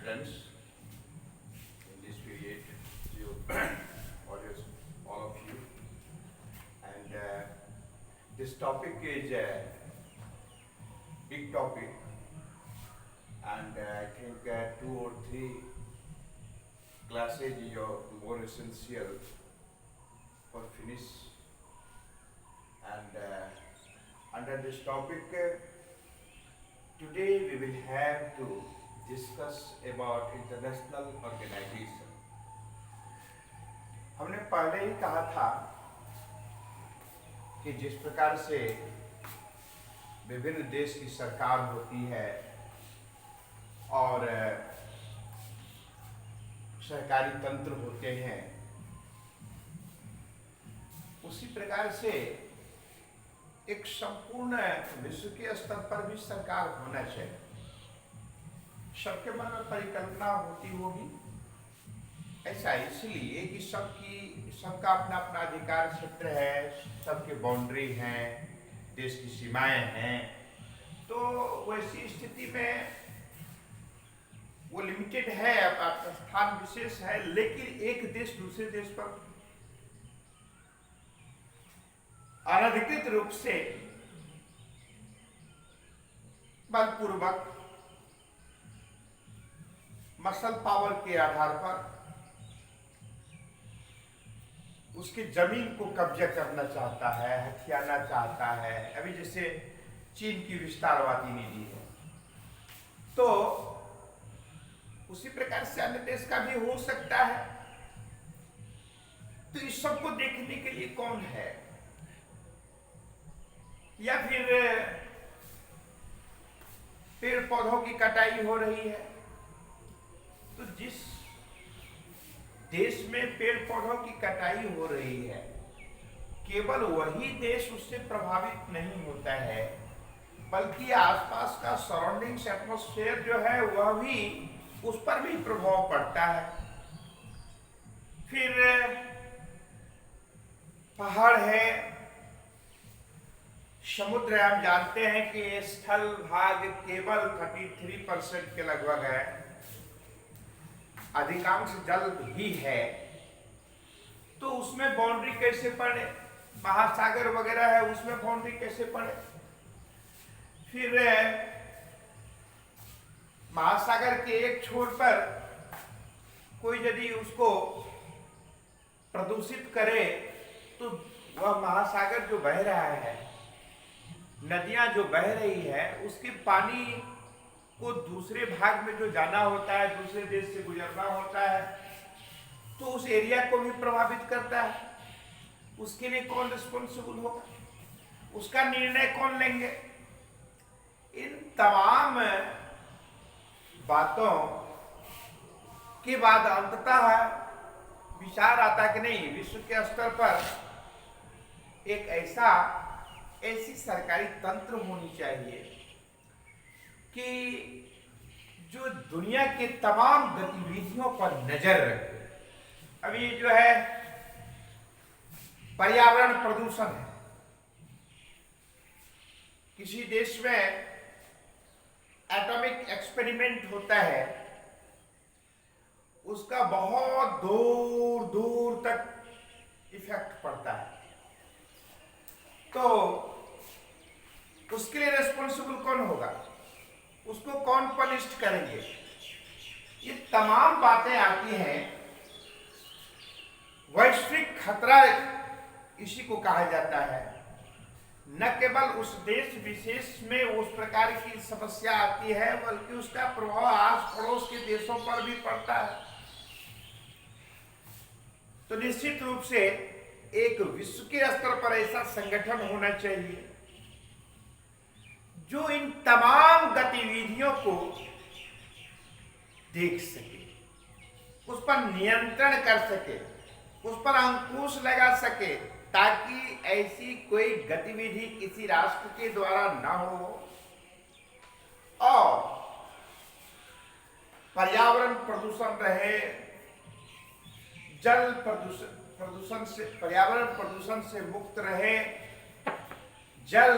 friends, in this period, you all of you, and this topic is a big topic, and I think two or three classes are more essential for finish, and under this topic, today we will have to discuss about international organization. हमने पहले ही कहा था कि जिस प्रकार से विभिन्न देश की सरकार होती है और सरकारी तंत्र होते हैं, उसी प्रकार से एक संपूर्ण विश्व के स्तर पर भी सरकार होना चाहिए। सबके मन में परिकल्पना होती होगी, ऐसा इसलिए कि सबका अपना अपना अधिकार क्षेत्र है, सबके बाउंड्री हैं, देश की सीमाएं हैं। तो वैसी स्थिति में वो लिमिटेड है, अपना स्थान विशेष है, लेकिन एक देश दूसरे देश पर अनधिकृत रूप से बलपूर्वक मसल पावर के आधार पर उसकी जमीन को कब्जा करना चाहता है, हथियाना चाहता है। अभी जैसे चीन की विस्तारवादी नीति है, तो उसी प्रकार से अन्य देश का भी हो सकता है। तो इस सबको देखने के लिए कौन है, या फिर पेड़ पौधों की कटाई हो रही है, तो जिस देश में पेड़ पौधों की कटाई हो रही है, केवल वही देश उससे प्रभावित नहीं होता है, बल्कि आसपास का सराउंडिंग्स एटमॉस्फेयर जो है वह भी उस पर भी प्रभाव पड़ता है। फिर पहाड़ है, समुद्र हम जानते हैं कि स्थल भाग केवल 33% के लगभग है, अधिकांश जल ही है। तो उसमें बाउंड्री कैसे पड़े, महासागर वगैरह है, उसमें बाउंड्री कैसे पड़े। फिर महासागर के एक छोर पर कोई यदि उसको प्रदूषित करे, तो वह महासागर जो बह रहा है, नदियां जो बह रही है, उसके पानी को दूसरे भाग में जो जाना होता है, दूसरे देश से गुजरना होता है, तो उस एरिया को भी प्रभावित करता है। उसके लिए कौन रिस्पॉन्सिबल होगा, उसका निर्णय कौन लेंगे। इन तमाम बातों के बाद अंततः विचार आता कि नहीं, विश्व के स्तर पर एक ऐसी सरकारी तंत्र होनी चाहिए कि जो दुनिया के तमाम गतिविधियों पर नजर रखे। अभी जो है पर्यावरण प्रदूषण है, किसी देश में एटॉमिक एक्सपेरिमेंट होता है, उसका बहुत दूर दूर तक इफेक्ट पड़ता है, तो उसके लिए रिस्पॉन्सिबल कौन होगा, उसको कौन पनिश्ड करेंगे। ये तमाम बातें आती हैं। वैश्विक खतरा इसी को कहा जाता है। न केवल उस देश विशेष में उस प्रकार की समस्या आती है, बल्कि उसका प्रभाव आस पड़ोस के देशों पर भी पड़ता है। तो निश्चित रूप से एक विश्व के स्तर पर ऐसा संगठन होना चाहिए जो इन तमाम गतिविधियों को देख सके, उस पर नियंत्रण कर सके, उस पर अंकुश लगा सके, ताकि ऐसी कोई गतिविधि किसी राष्ट्र के द्वारा न हो और पर्यावरण प्रदूषण रहे, जल प्रदूषण से, पर्यावरण प्रदूषण से मुक्त रहे, जल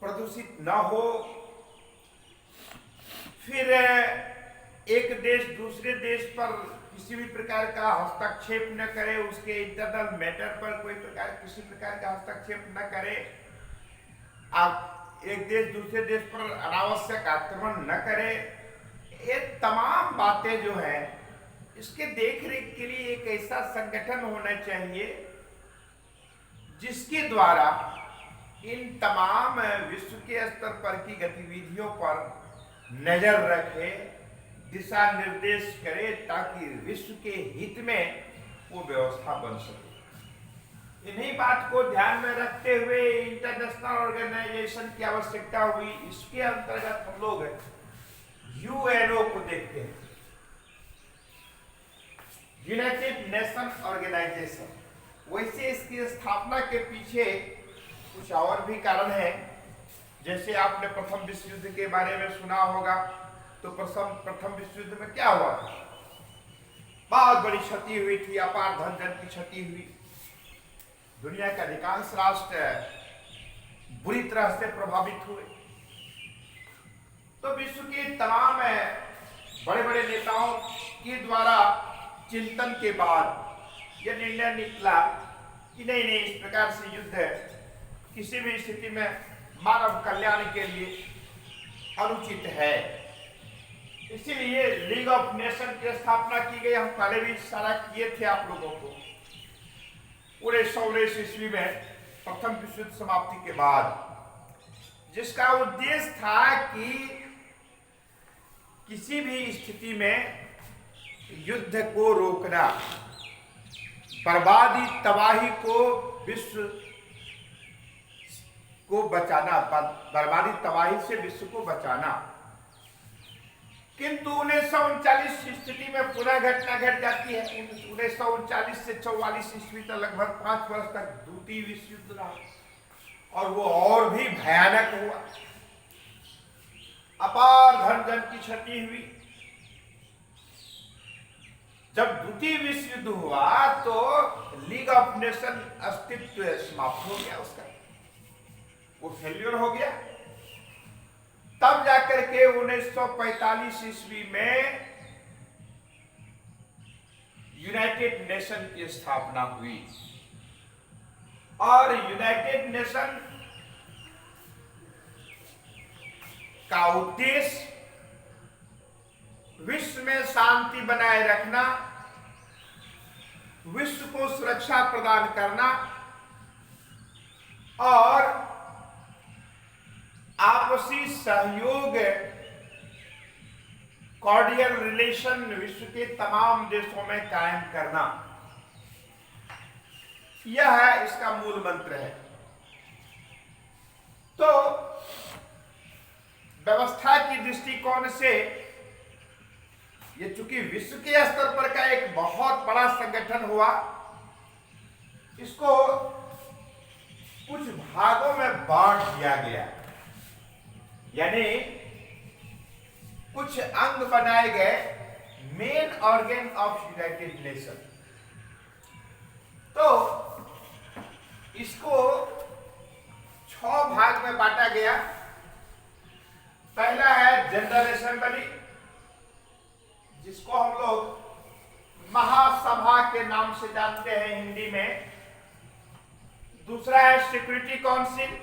प्रदूषित न हो, फिर एक देश दूसरे देश पर किसी भी प्रकार का हस्तक्षेप न करे, उसके इंटरनल मैटर पर कोई प्रकार किसी प्रकार का हस्तक्षेप न करे, आप एक देश दूसरे देश पर अनावश्यक आक्रमण न करे। ये तमाम बातें जो है इसके देखरेख के लिए एक ऐसा संगठन होना चाहिए जिसके द्वारा इन तमाम विश्व के स्तर पर की गतिविधियों पर नजर रखे, दिशा निर्देश करे, ताकि विश्व के हित में वो व्यवस्था बन सके। इन्हीं बात को ध्यान में रखते हुए इंटरनेशनल ऑर्गेनाइजेशन की आवश्यकता हुई। इसके अंतर्गत हम लोग यूएनओ को देखते हैं, यूनाइटेड नेशन ऑर्गेनाइजेशन। वैसे इसकी स्थापना के पीछे कुछ और भी कारण है। जैसे आपने प्रथम विश्व युद्ध के बारे में सुना होगा, तो प्रथम विश्व युद्ध में क्या हुआ था? बहुत बड़ी क्षति हुई थी, अपार धन जन की क्षति हुई। दुनिया के अधिकांश राष्ट्र बुरी तरह से प्रभावित हुए। तो विश्व के तमाम बड़े बड़े नेताओं के द्वारा चिंतन के बाद यह निर्णय निकला कि नहीं नहीं, इस प्रकार से युद्ध किसी भी स्थिति में मानव कल्याण के लिए अनुचित है। इसीलिए लीग ऑफ नेशन की स्थापना की गई। हम पहले भी इशारा किए थे आप लोगों को। 1919 ईस्वी में प्रथम विश्व युद्ध समाप्ति के बाद, जिसका उद्देश्य था कि किसी भी स्थिति में युद्ध को रोकना, बर्बादी तबाही को विश्व को बचाना, बर्बादी तबाही से विश्व को बचाना। किंतु 1939 स्थिति में पुनः घटना घट जाती है। 1939 से 44 ईस्वी तक लगभग 5 वर्ष तक द्वितीय विश्व युद्ध रहा, और वो और भी भयानक हुआ। अपार धन जन की क्षति हुई। जब द्वितीय विश्व युद्ध हुआ तो लीग ऑफ नेशन अस्तित्व समाप्त हो गया, उसका वो फेल्यूर हो गया। तब जाकर के 1945 ईस्वी में यूनाइटेड नेशन की स्थापना हुई, और यूनाइटेड नेशन का उद्देश्य विश्व में शांति बनाए रखना, विश्व को सुरक्षा प्रदान करना और आपसी सहयोग, कॉर्डियल रिलेशन विश्व के तमाम देशों में कायम करना, यह है इसका मूल मंत्र है। तो व्यवस्था की दृष्टिकोण से ये चूंकि विश्व के स्तर पर का एक बहुत बड़ा संगठन हुआ, इसको कुछ भागों में बांट दिया गया, यानी कुछ अंग बनाए गए, main organ of United nation. तो इसको 6 भाग में बांटा गया। पहला है जनरल असेंबली, जिसको हम लोग महासभा के नाम से जानते हैं हिंदी में। दूसरा है सिक्योरिटी काउंसिल,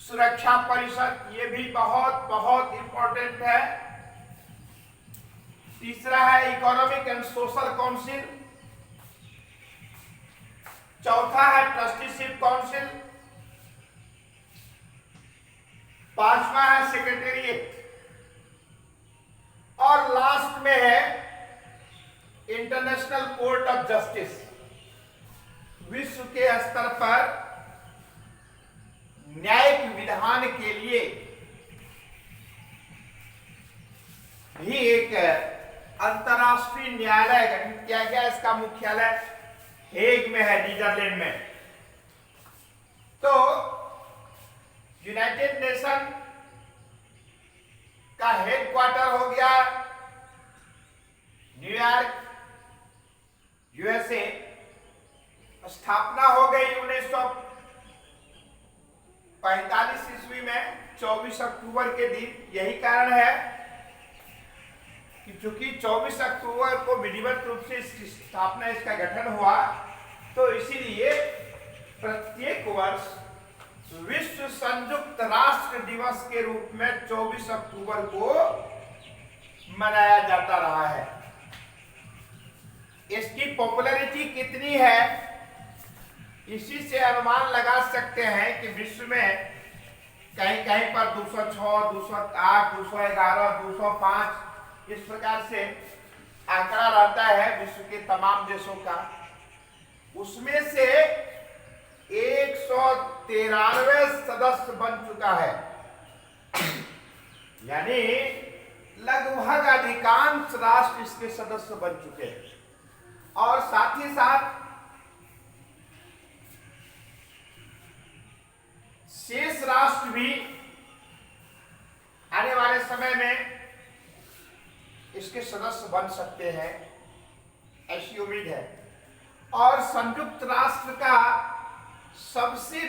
सुरक्षा परिषद, ये भी बहुत बहुत इंपॉर्टेंट है। तीसरा है इकोनॉमिक एंड सोशल काउंसिल। चौथा है ट्रस्टीशिप काउंसिल। पांचवा है सेक्रेटेरिएट, और लास्ट में है इंटरनेशनल कोर्ट ऑफ जस्टिस। विश्व के स्तर पर न्यायिक विधान के लिए भी एक अंतर्राष्ट्रीय न्यायालय गठित किया गया। इसका मुख्यालय हेग में है, नीदरलैंड में। तो यूनाइटेड नेशन का हेडक्वार्टर हो गया न्यूयॉर्क, यूएसए। स्थापना हो गई 45 ईस्वी में 24 अक्टूबर के दिन। यही कारण है कि चूंकि 24 अक्टूबर को विधिवत रूप से इसकी स्थापना, इसका गठन हुआ, तो इसीलिए प्रत्येक वर्ष विश्व संयुक्त राष्ट्र दिवस के रूप में 24 अक्टूबर को मनाया जाता रहा है। इसकी पॉपुलैरिटी कितनी है, इसी से अनुमान लगा सकते हैं कि विश्व में कहीं कहीं पर 206, 208, 211, 205 इस प्रकार से आंकड़ा रहता है विश्व के तमाम देशों का। उसमें से 193 सदस्य बन चुका है, यानी लगभग अधिकांश राष्ट्र इसके सदस्य बन चुके हैं। और साथ ही साथ शेष राष्ट्र भी आने वाले समय में इसके सदस्य बन सकते हैं, ऐसी उम्मीद है। और संयुक्त राष्ट्र का सबसे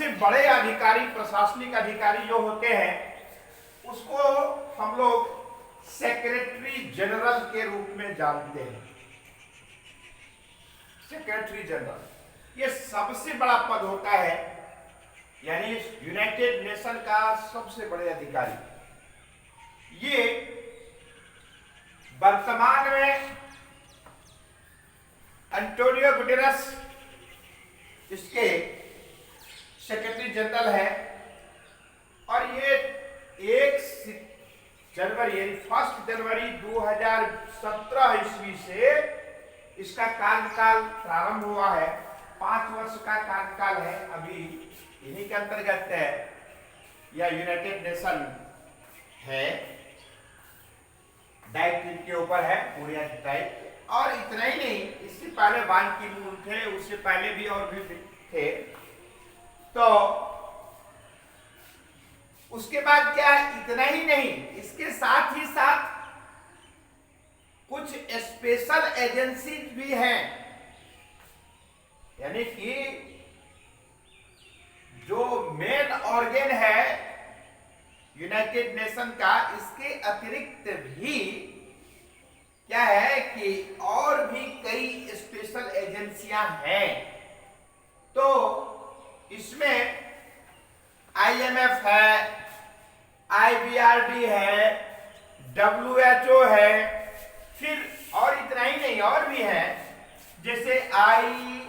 बड़े अधिकारी, प्रशासनिक अधिकारी जो होते हैं, उसको हम लोग सेक्रेटरी जनरल के रूप में जानते हैं। सेक्रेटरी जनरल ये सबसे बड़ा पद होता है, यानी यूनाइटेड नेशन का सबसे बड़े अधिकारी। ये वर्तमान में एंटोनियो गुटेरेस इसके सेक्रेटरी जनरल है। और ये 1 जनवरी 2017 ईस्वी से इसका कार्यकाल प्रारंभ हुआ है। 5 वर्ष का कार्यकाल है। अभी इन्हीं के अंतर्गत है, यह यूनाइटेड नेशन है, दायित्व के ऊपर है, पूरे दायित्व। और इतना ही नहीं, इससे पहले बान की मून थे, उससे पहले भी और भी थे। तो उसके बाद क्या, इतना ही नहीं, इसके साथ ही साथ कुछ स्पेशल एजेंसी भी हैं, यानी कि जो मेन ऑर्गन है यूनाइटेड नेशन का, इसके अतिरिक्त भी क्या है कि और भी कई स्पेशल एजेंसियां हैं। तो इसमें IMF है, IBRD है, WHO है, फिर और इतना ही नहीं, और भी है, जैसे ILO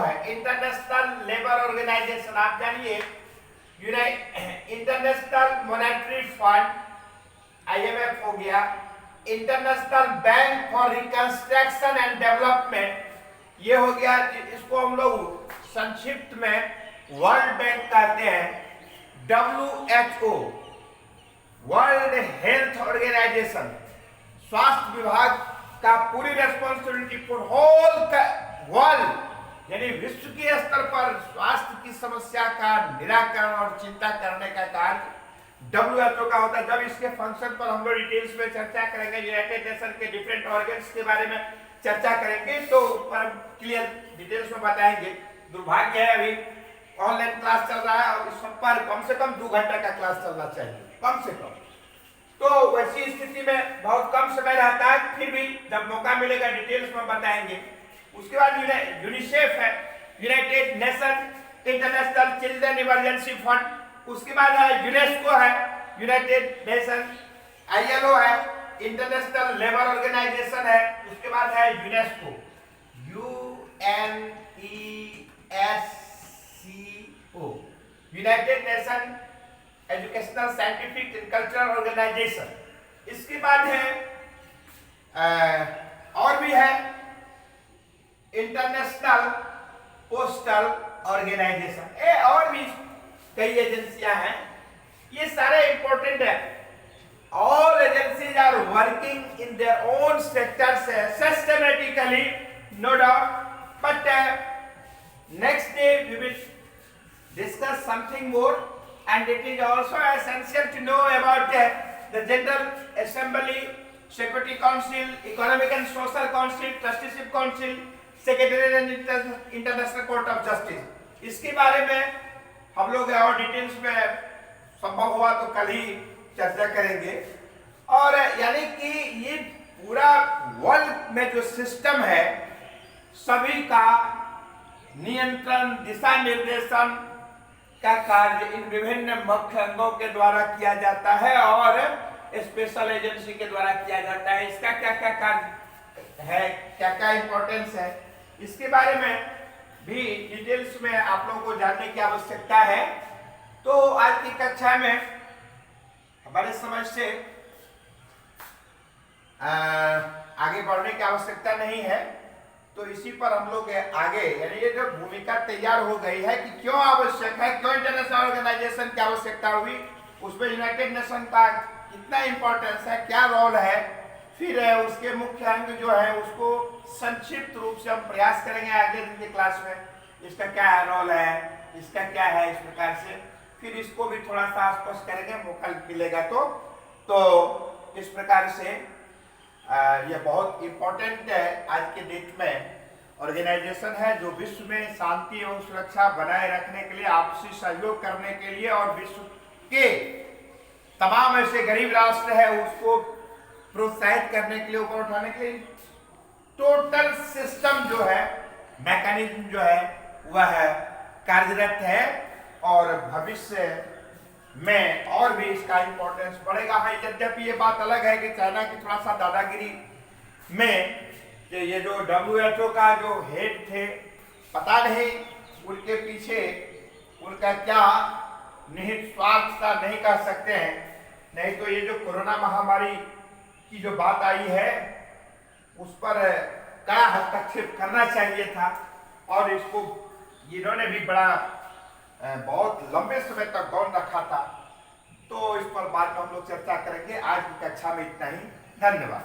है, इंटरनेशनल लेबर ऑर्गेनाइजेशन, आप जानिए, इंटरनेशनल मॉनेटरी फंड IMF हो गया, international bank for reconstruction and development ये हो गया, इसको हम लोग संक्षिप्त में वर्ल्ड बैंक कहते हैं। WHO वर्ल्ड हेल्थ ऑर्गेनाइजेशन, स्वास्थ्य विभाग का पूरी रेस्पॉन्सिबिलिटी फॉर होल वर्ल्ड, यानी विश्व के स्तर पर स्वास्थ्य की समस्या का निराकरण और चिंता करने का कार्य WHO का होता है। जब इसके फंक्शन पर हम लोग डिटेल्स में चर्चा करेंगे, यूनाइटेड नेशन के डिफरेंट ऑर्गन्स के बारे में चर्चा करेंगे, तो पर क्लियर डिटेल्स में बताएंगे। दुर्भाग्य है अभी ऑनलाइन क्लास चल रहा है और इस पर कम से कम 2 घंटा का क्लास चलना चाहिए, कम से कम। तो वैसी स्थिति में बहुत कम समय रहता है, फिर भी जब मौका मिलेगा डिटेल्स में बताएंगे। उसके बाद यूनिसेफ है, United nation international children emergency fund. उसके बाद है यूनेस्को है, यूनाइटेड नेशन, ILO है, इंटरनेशनल लेबर ऑर्गेनाइजेशन है। उसके बाद है UNESCO, UNESCO, United nation educational scientific and cultural organisation. इसके बाद है और भी है इंटरनेशनल पोस्टल ऑर्गेनाइजेशन, और भी कई एजेंसियां हैं। ये सारे इंपॉर्टेंट है। All agencies are working in their own sectors systematically, no doubt. But next day we will discuss something more, and it is also essential to know about the General Assembly security council, economic and social council, trusteeship council, secretary and international court of justice. इसके बारे में हम लोग और details में संभव हुआ तो कल ही चर्चा करेंगे। और यानी कि ये पूरा वर्ल्ड में जो सिस्टम है सभी का नियंत्रण, दिशा निर्देशन का कार्य इन विभिन्न मुख्य अंगों के द्वारा किया जाता है और स्पेशल एजेंसी के द्वारा किया जाता है। इसका क्या क्या कार्य है, क्या क्या इंपॉर्टेंस है, इसके बारे में भी डिटेल्स में आप लोगों को जानने की आवश्यकता है। तो आज की कक्षा में हमारे समझ से आगे बढ़ने की आवश्यकता नहीं है, तो इसी पर हम लोग आगे, यानी ये जो भूमिका तैयार हो गई है कि क्यों आवश्यक है, क्यों इंटरनेशनल ऑर्गेनाइजेशन की आवश्यकता हुई, उसमें यूनाइटेड नेशन का कितना इंपॉर्टेंस है, क्या रोल है, फिर उसके मुख्य अंग जो है उसको संक्षिप्त रूप से हम प्रयास करेंगे अगले दिन की क्लास में, इसका क्या रोल है, इसका क्या है, इस प्रकार से फिर इसको भी थोड़ा सा स्पष्ट करेंगे, मौका मिलेगा तो इस प्रकार से ये बहुत इम्पोर्टेंट है आज के डेट में। ऑर्गेनाइजेशन है जो विश्व में शांति एवं सुरक्षा बनाए रखने के लिए, आपसी सहयोग करने के लिए और विश्व के तमाम ऐसे गरीब राष्ट्र है उसको प्रोत्साहित करने के लिए, ऊपर उठाने के लिए टोटल सिस्टम जो है, मैकेनिज्म जो है वह कार्यरत है और भविष्य में और भी इसका इंपॉर्टेंस बढ़ेगा। है यद्यपि ये बात अलग है कि चाइना की थोड़ा सा दादागिरी में ये जो WHO का जो हेड थे, पता नहीं उनके पीछे उनका क्या निहित स्वार्थ था, नहीं कह सकते हैं। नहीं तो ये जो कोरोना महामारी की जो बात आई है उस पर क्या हस्तक्षेप करना चाहिए था और इसको इन्होंने भी बहुत लंबे समय तक गौन रखा था। तो इस पर बाद में हम लोग चर्चा करेंगे। आज की कक्षा में इतना ही, धन्यवाद।